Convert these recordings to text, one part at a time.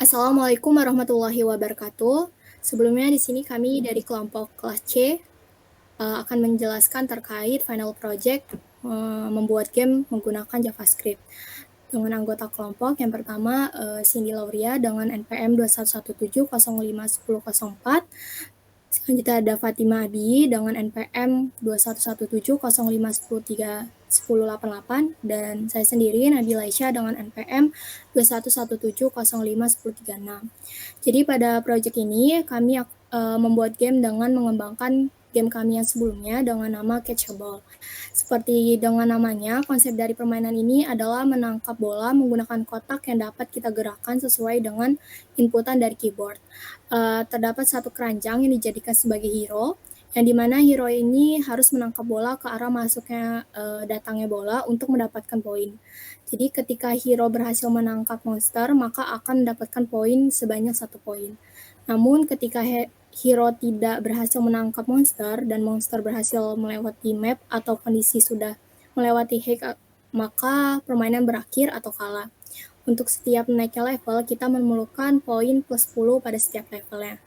Assalamualaikum warahmatullahi wabarakatuh. Sebelumnya di sini kami dari kelompok kelas C akan menjelaskan terkait final project membuat game menggunakan JavaScript. Dengan anggota kelompok yang pertama Cindy Lauria dengan NPM 2117051004. Selanjutnya ada Fatima Abi dengan NPM 2117051038 dan saya sendiri Nabila Aisyah dengan NPM 2117051036. Jadi pada proyek ini kami membuat game dengan mengembangkan game kami yang sebelumnya dengan nama Catchable. Seperti dengan namanya, konsep dari permainan ini adalah menangkap bola menggunakan kotak yang dapat kita gerakkan sesuai dengan inputan dari keyboard. Terdapat satu keranjang yang dijadikan sebagai hero, yang dimana hero ini harus menangkap bola ke arah masuknya datangnya bola untuk mendapatkan poin. Jadi ketika hero berhasil menangkap monster, maka akan mendapatkan poin sebanyak 1 poin. Namun ketika hero tidak berhasil menangkap monster dan monster berhasil melewati map atau kondisi sudah melewati hack, maka permainan berakhir atau kalah. Untuk setiap naiknya level, kita memerlukan poin plus 10 pada setiap levelnya.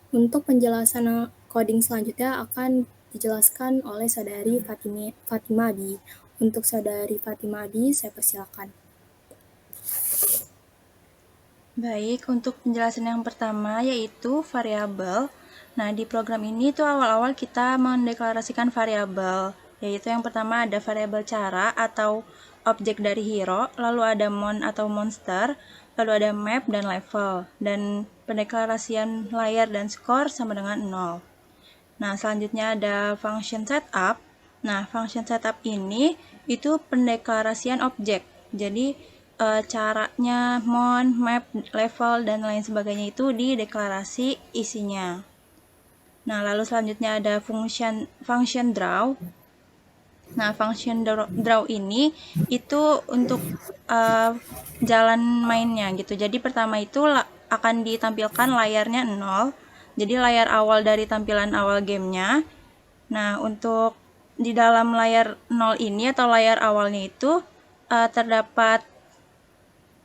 Untuk penjelasan coding selanjutnya akan dijelaskan oleh saudari Fatima Abi. Untuk saudari Fatima Abi, saya persilakan. Baik, untuk penjelasan yang pertama yaitu variabel. Nah, di program ini tuh awal-awal kita mendeklarasikan variabel, yaitu yang pertama ada variabel cara atau objek dari hero, lalu ada mon atau monster, lalu ada map dan level, dan pendeklarasian layar dan skor sama dengan 0. Nah, selanjutnya ada function setup. Nah, function setup ini itu pendeklarasian objek. Jadi, caranya mon, map, level, dan lain sebagainya itu di deklarasi isinya. Nah, lalu selanjutnya ada function draw. Nah, function draw ini itu untuk jalan mainnya gitu. Jadi pertama itu akan ditampilkan layarnya 0. Jadi layar awal dari tampilan awal gamenya. Nah, untuk di dalam layar 0 ini atau layar awalnya itu terdapat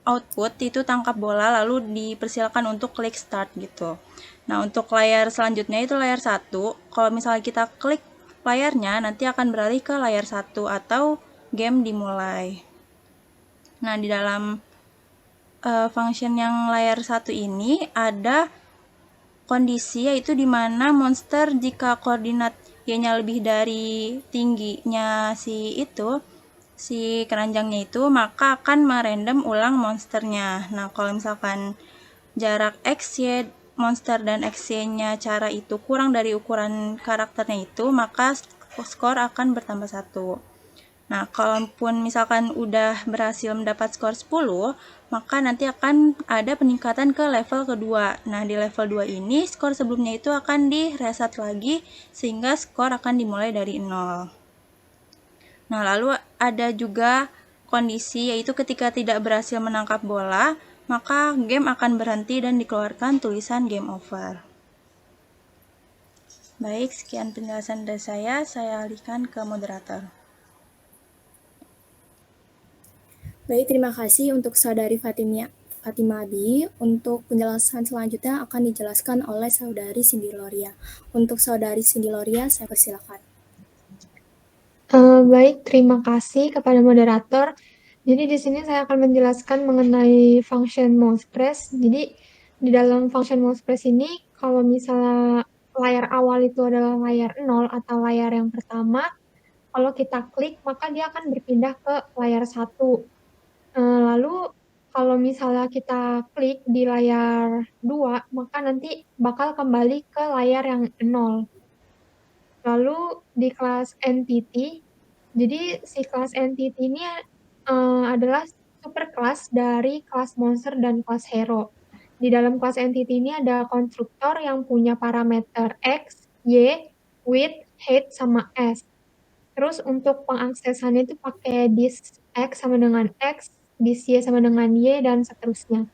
output itu tangkap bola lalu dipersilakan untuk klik start gitu. Nah, untuk layar selanjutnya itu layar 1. Kalau misalnya kita klik layarnya nanti akan beralih ke layar 1 atau game dimulai. Nah, di dalam function yang layar 1 ini ada kondisi yaitu di mana monster jika koordinat y-nya lebih dari tingginya si keranjangnya itu, maka akan merandom ulang monsternya. Nah, kalau misalkan jarak x, y, monster dan x-y-nya cara itu kurang dari ukuran karakternya itu, maka skor akan bertambah 1. Nah, kalaupun misalkan udah berhasil mendapat skor 10, maka nanti akan ada peningkatan ke level kedua. Nah, di level 2 ini skor sebelumnya itu akan di-reset lagi sehingga skor akan dimulai dari 0. Nah, lalu ada juga kondisi yaitu ketika tidak berhasil menangkap bola, maka game akan berhenti dan dikeluarkan tulisan game over. Baik, sekian penjelasan dari saya alihkan ke moderator. Baik, terima kasih untuk saudari Fatima Abi. Untuk penjelasan selanjutnya akan dijelaskan oleh saudari Cindy Loria. Untuk saudari Cindy Loria, saya persilakan. Baik, terima kasih kepada moderator. Jadi di sini saya akan menjelaskan mengenai function mousepress. Jadi di dalam function mousepress ini, kalau misalnya layar awal itu adalah layar 0 atau layar yang pertama, kalau kita klik maka dia akan berpindah ke layar 1. Lalu kalau misalnya kita klik di layar 2, maka nanti bakal kembali ke layar yang 0. Lalu di kelas entity, jadi si kelas entity ini adalah superclass dari kelas monster dan kelas hero. Di dalam kelas entity ini ada konstruktor yang punya parameter x, y, width, height, sama s. Terus untuk pengaksesannya itu pakai dis x sama dengan x, dis y sama dengan y, dan seterusnya.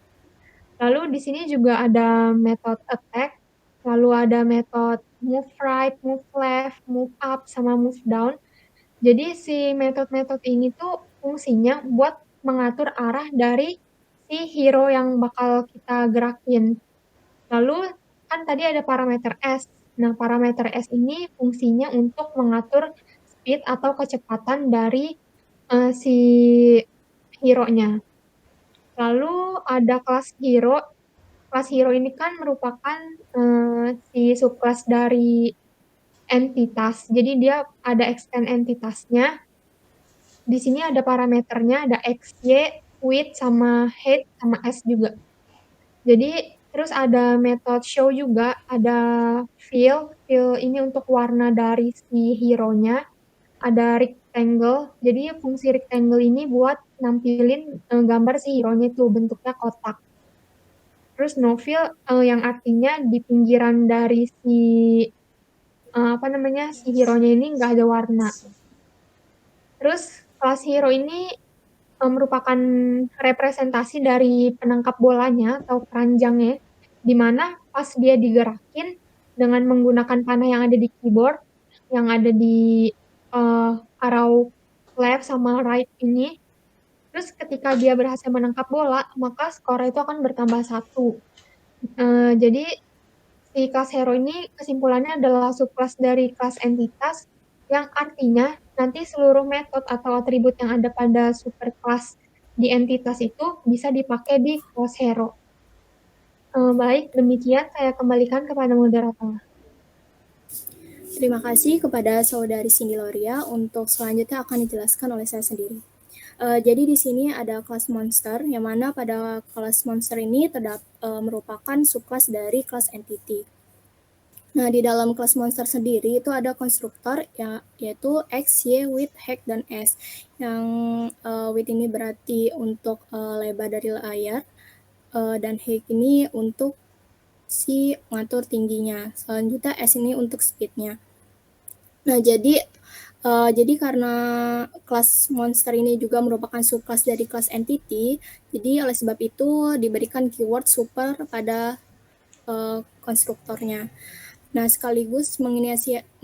Lalu di sini juga ada metode attack, lalu ada metode move right, move left, move up, sama move down. Jadi si metode-metode ini tuh fungsinya buat mengatur arah dari si hero yang bakal kita gerakin. Lalu kan tadi ada parameter S. Nah, parameter S ini fungsinya untuk mengatur speed atau kecepatan dari si hero-nya. Lalu ada kelas hero. Kelas hero ini kan merupakan si subclass dari entitas. Jadi dia ada extend entitasnya. Di sini ada parameternya, ada X, Y, width, sama height, sama S juga. Jadi terus ada method show juga, ada fill. Fill ini untuk warna dari si hero-nya. Ada rectangle. Jadi fungsi rectangle ini buat nampilin gambar si hero-nya itu bentuknya kotak. Terus no fill yang artinya di pinggiran dari si si hero-nya ini nggak ada warna. Terus kelas hero ini merupakan representasi dari penangkap bolanya atau keranjangnya, di mana pas dia digerakin dengan menggunakan panah yang ada di keyboard, yang ada di arrow left sama right ini, terus ketika dia berhasil menangkap bola, maka skor itu akan bertambah 1. Jadi si kelas hero ini kesimpulannya adalah subclass dari kelas entitas, yang artinya nanti seluruh metode atau atribut yang ada pada superclass di entitas itu bisa dipakai di kelas hero. Baik, demikian saya kembalikan kepada moderator. Terima kasih kepada saudari Cindy Loria. Untuk selanjutnya akan dijelaskan oleh saya sendiri. Jadi di sini ada kelas monster, yang mana pada kelas monster ini merupakan subclass dari kelas entity. Nah, di dalam kelas monster sendiri itu ada konstruktor yaitu X, Y, width, height, dan S. Yang width ini berarti untuk lebar dari layar, dan height ini untuk si mengatur tingginya. Selanjutnya S ini untuk speednya. Nah, jadi karena kelas monster ini juga merupakan subclass dari kelas entity, jadi oleh sebab itu diberikan keyword super pada konstruktornya. Nah, sekaligus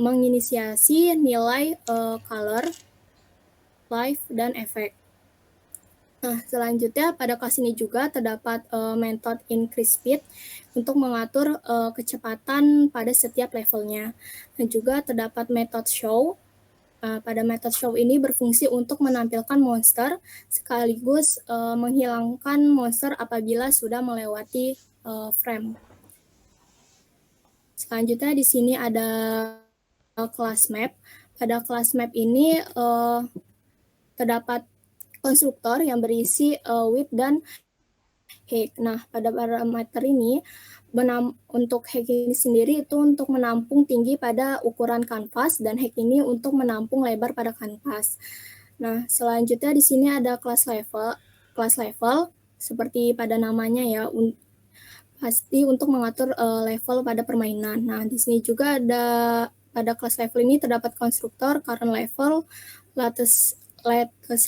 menginisiasi nilai color, life, dan efek. Nah, selanjutnya pada kelas ini juga terdapat method increase speed untuk mengatur kecepatan pada setiap levelnya. Dan juga terdapat method show. Pada method show ini berfungsi untuk menampilkan monster sekaligus menghilangkan monster apabila sudah melewati frame. Selanjutnya di sini ada class map. Pada class map ini terdapat konstruktor yang berisi width dan height. Nah, pada parameter ini untuk height ini sendiri itu untuk menampung tinggi pada ukuran kanvas, dan height ini untuk menampung lebar pada kanvas. Nah, selanjutnya di sini ada kelas level seperti pada namanya ya, pasti untuk mengatur level pada permainan. Nah, di sini juga ada pada kelas level ini terdapat konstruktor, current level, latest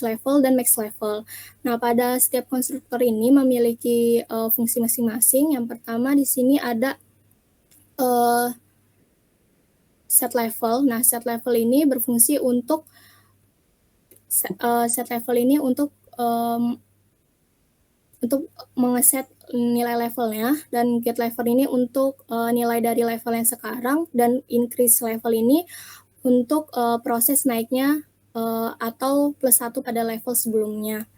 level, dan max level. Nah, pada setiap konstruktor ini memiliki fungsi masing-masing. Yang pertama di sini ada set level. Nah, set level ini berfungsi untuk mengeset nilai levelnya, dan get level ini untuk nilai dari level yang sekarang, dan increase level ini untuk proses naiknya atau +1 pada level sebelumnya.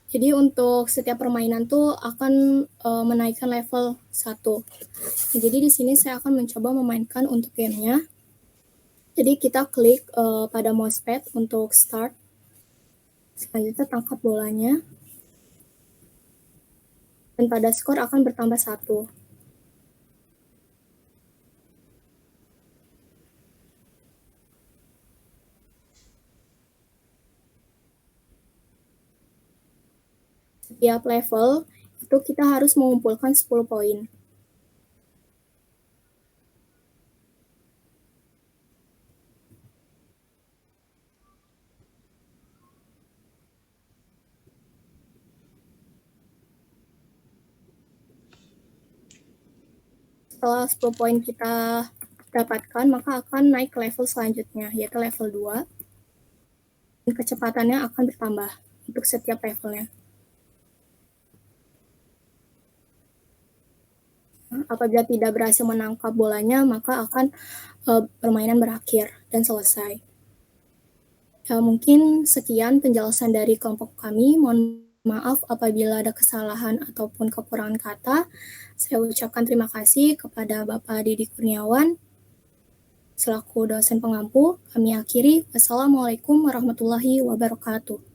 Jadi untuk setiap permainan tuh akan menaikkan level 1. Jadi di sini saya akan mencoba memainkan untuk gamenya. Jadi kita klik pada mousepad untuk start. Selanjutnya tangkap bolanya. Dan pada skor akan bertambah 1. Setiap level itu kita harus mengumpulkan 10 poin. Setelah 10 poin kita dapatkan, maka akan naik ke level selanjutnya, yaitu level 2. Dan kecepatannya akan bertambah. untuk setiap levelnya. Apabila tidak berhasil menangkap bolanya, maka akan permainan berakhir dan selesai. Mungkin sekian penjelasan dari kelompok kami. Mohon maaf apabila ada kesalahan ataupun kekurangan kata. Saya ucapkan terima kasih kepada Bapak Didi Kurniawan selaku dosen pengampu. Kami akhiri. Wassalamualaikum warahmatullahi wabarakatuh.